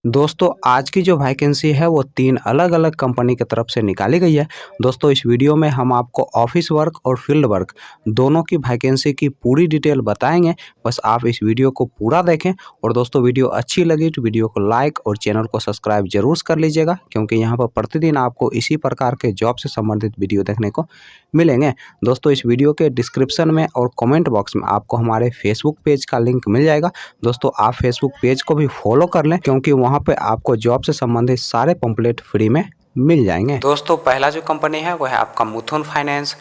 दोस्तों आज की जो वैकेंसी है वो 3 अलग-अलग कंपनी की तरफ से निकाली गई है। दोस्तों इस वीडियो में हम आपको ऑफिस वर्क और फील्ड वर्क दोनों की वैकेंसी की पूरी डिटेल बताएँगे। बस आप इस वीडियो को पूरा देखें और दोस्तों वीडियो अच्छी लगी तो वीडियो को लाइक और चैनल को सब्सक्राइब ज़रूर कर लीजिएगा, क्योंकि यहाँ पर प्रतिदिन आपको इसी प्रकार के जॉब से संबंधित वीडियो देखने को मिलेंगे। दोस्तों इस वीडियो के डिस्क्रिप्शन में और कमेंट बॉक्स में आपको हमारे फेसबुक पेज का लिंक मिल जाएगा। दोस्तों आप फेसबुक पेज को भी फॉलो कर लें, क्योंकि वहाँ पे आपको जॉब से संबंधित सारे पंपलेट फ्री में मिल जाएंगे। दोस्तों पहला जो कंपनी है वो है आपका मुथूट फाइनेंस,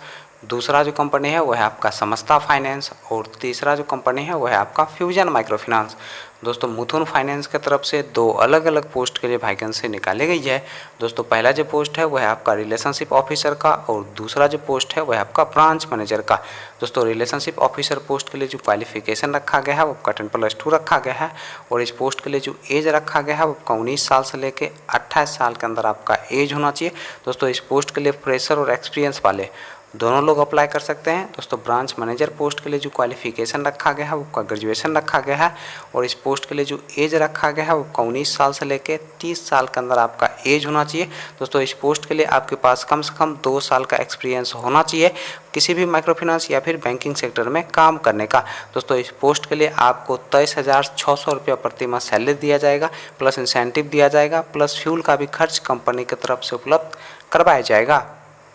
दूसरा जो कंपनी है वो है आपका समस्ता फाइनेंस और तीसरा जो कंपनी है वो है आपका फ्यूजन माइक्रो फाइनेंस। दोस्तों मुथूट फाइनेंस की तरफ से 2 अलग अलग पोस्ट के लिए वैकेंसी निकाली गई है। दोस्तों पहला जो पोस्ट है वो है आपका रिलेशनशिप ऑफिसर का और दूसरा जो पोस्ट है वो है आपका ब्रांच मैनेजर का। दोस्तों रिलेशनशिप ऑफिसर पोस्ट के लिए जो क्वालिफिकेशन रखा गया है वो आपका 10+2 रखा गया है और इस पोस्ट के लिए जो एज रखा गया है वो आपका 19 साल से लेकर 28 साल के अंदर आपका एज होना चाहिए। दोस्तों इस पोस्ट के लिए फ्रेशर और एक्सपीरियंस वाले दोनों लोग अप्लाई कर सकते हैं। दोस्तों ब्रांच मैनेजर पोस्ट के लिए जो क्वालिफिकेशन रखा गया है वो ग्रेजुएशन रखा गया है और इस पोस्ट के लिए जो एज रखा गया है वो 19 साल से लेकर 30 साल के अंदर आपका एज होना चाहिए। दोस्तों इस पोस्ट के लिए आपके पास कम से कम 2 साल का एक्सपीरियंस होना चाहिए किसी भी माइक्रो फाइनेंस या फिर बैंकिंग सेक्टर में काम करने का। दोस्तों इस पोस्ट के लिए आपको 23,600 रुपया प्रति माह सैलरी दिया जाएगा, प्लस इंसेंटिव दिया जाएगा, प्लस फ्यूल का भी खर्च कंपनी की तरफ से उपलब्ध करवाया जाएगा।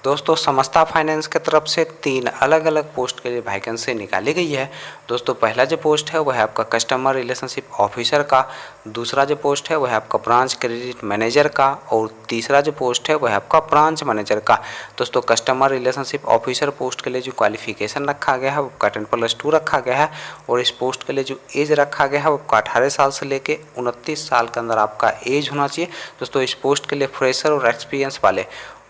दोस्तों समस्ता फाइनेंस की तरफ से 3 अलग अलग पोस्ट के लिए वैकेंसी निकाली गई है। दोस्तों पहला जो पोस्ट है वह है आपका कस्टमर रिलेशनशिप ऑफिसर का, दूसरा जो पोस्ट है वह है आपका ब्रांच क्रेडिट मैनेजर का और तीसरा जो पोस्ट है वह है आपका ब्रांच मैनेजर का। दोस्तों कस्टमर रिलेशनशिप ऑफिसर पोस्ट के लिए जो क्वालिफिकेशन रखा गया है वो 10+2 रखा गया है और इस पोस्ट के लिए जो एज रखा गया है वो 18 साल से लेकर 29 साल के अंदर आपका एज होना चाहिए। दोस्तों इस पोस्ट के लिए फ्रेशर और एक्सपीरियंस वाले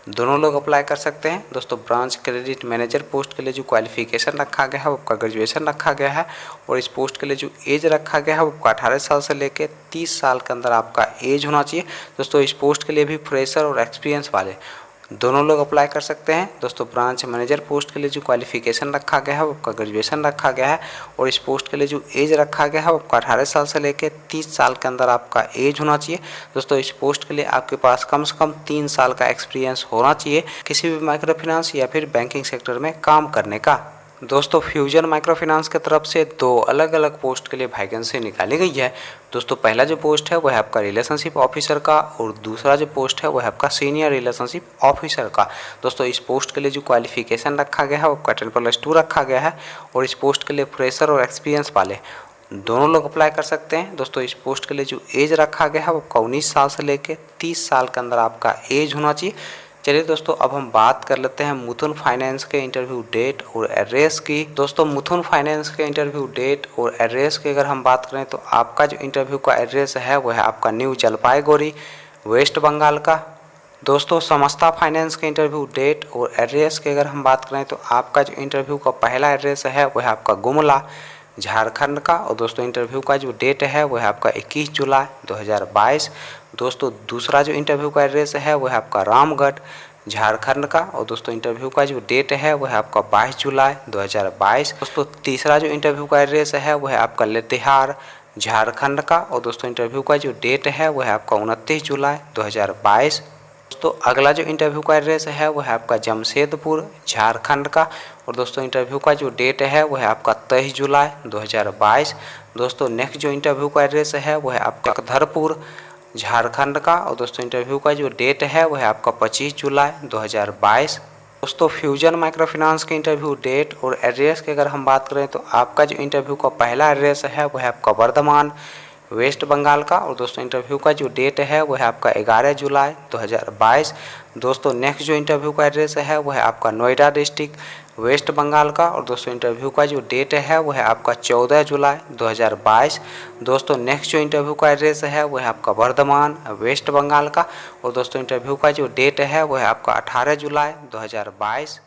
दोनों लोग अप्लाई कर सकते हैं। दोस्तों ब्रांच क्रेडिट मैनेजर पोस्ट के लिए जो क्वालिफिकेशन रखा गया है वो आपका ग्रेजुएशन रखा गया है और इस पोस्ट के लिए जो एज रखा गया है वो 18 साल से लेकर 30 साल के अंदर आपका एज होना चाहिए। दोस्तों इस पोस्ट के लिए भी फ्रेशर और एक्सपीरियंस वाले दोनों लोग अप्लाई कर सकते हैं। दोस्तों ब्रांच मैनेजर पोस्ट के लिए जो क्वालिफिकेशन रखा गया है वो आपका ग्रेजुएशन रखा गया है और इस पोस्ट के लिए जो एज रखा गया है वो आपका 18 साल से लेकर 30 साल के अंदर आपका एज होना चाहिए। दोस्तों इस पोस्ट के लिए आपके पास कम से कम 3 साल का एक्सपीरियंस होना चाहिए किसी भी माइक्रो फाइनेंस या फिर बैंकिंग सेक्टर में काम करने का। दोस्तों फ्यूजन माइक्रो फाइनेंस की तरफ से 2 अलग अलग पोस्ट के लिए वैकेंसी निकाली गई है। दोस्तों पहला जो पोस्ट है वह है आपका रिलेशनशिप ऑफिसर का और दूसरा जो पोस्ट है वह है आपका सीनियर रिलेशनशिप ऑफिसर का। दोस्तों इस पोस्ट के लिए जो क्वालिफिकेशन रखा गया है वो 10+2 रखा गया है और इस पोस्ट के लिए फ्रेशर और एक्सपीरियंस वाले दोनों लोग अप्लाई कर सकते हैं। दोस्तों इस पोस्ट के लिए जो एज रखा गया है वो 19 साल से लेकर 30 साल के अंदर आपका एज होना चाहिए। चलिए दोस्तों अब हम बात कर लेते हैं मुथूट फाइनेंस के इंटरव्यू डेट और एड्रेस की। दोस्तों मुथूट फाइनेंस के इंटरव्यू डेट और एड्रेस की अगर हम बात करें तो आपका जो इंटरव्यू का एड्रेस है वह है आपका न्यू जलपाईगुड़ी, वेस्ट बंगाल का। दोस्तों समस्ता फाइनेंस के इंटरव्यू डेट और एड्रेस की अगर हम बात करें तो आपका जो इंटरव्यू का पहला एड्रेस है वह है आपका गुमला, झारखंड का और दोस्तों इंटरव्यू का जो डेट है वह है आपका 21 जुलाई 2022। दोस्तों दूसरा जो इंटरव्यू का एड्रेस है वह है आपका रामगढ़, झारखंड का और दोस्तों इंटरव्यू का जो डेट है वह है आपका 22 जुलाई 2022। दोस्तों तीसरा जो इंटरव्यू का एड्रेस है वह है आपका लातेहार, झारखंड का और दोस्तों इंटरव्यू का जो डेट है वह है आपका 29 जुलाई 2022। दोस्तों अगला जो इंटरव्यू का एड्रेस है वह है आपका जमशेदपुर, झारखंड का और दोस्तों इंटरव्यू का जो डेट है वह है आपका 23 जुलाई 2022। दोस्तों नेक्स्ट जो इंटरव्यू का एड्रेस है वह है आपका धरपुर, झारखंड का और दोस्तों इंटरव्यू का जो डेट है वह है आपका 25 जुलाई 2022। दोस्तों फ्यूजन माइक्रो फाइनेंस के इंटरव्यू डेट और एड्रेस की अगर हम बात करें तो आपका जो इंटरव्यू का पहला एड्रेस है वह है आपका वर्धमान, वेस्ट बंगाल का और दोस्तों इंटरव्यू का जो डेट है वह है आपका 11 जुलाई 2022। दोस्तों नेक्स्ट जो इंटरव्यू का एड्रेस है वह है आपका नोएडा डिस्ट्रिक्ट, वेस्ट बंगाल का और दोस्तों इंटरव्यू का जो डेट है वह है आपका 14 जुलाई 2022। दोस्तों नेक्स्ट जो इंटरव्यू का एड्रेस है वह है आपका वर्धमान, वेस्ट बंगाल का और दोस्तों इंटरव्यू का जो डेट है वह है आपका 18 जुलाई 2022।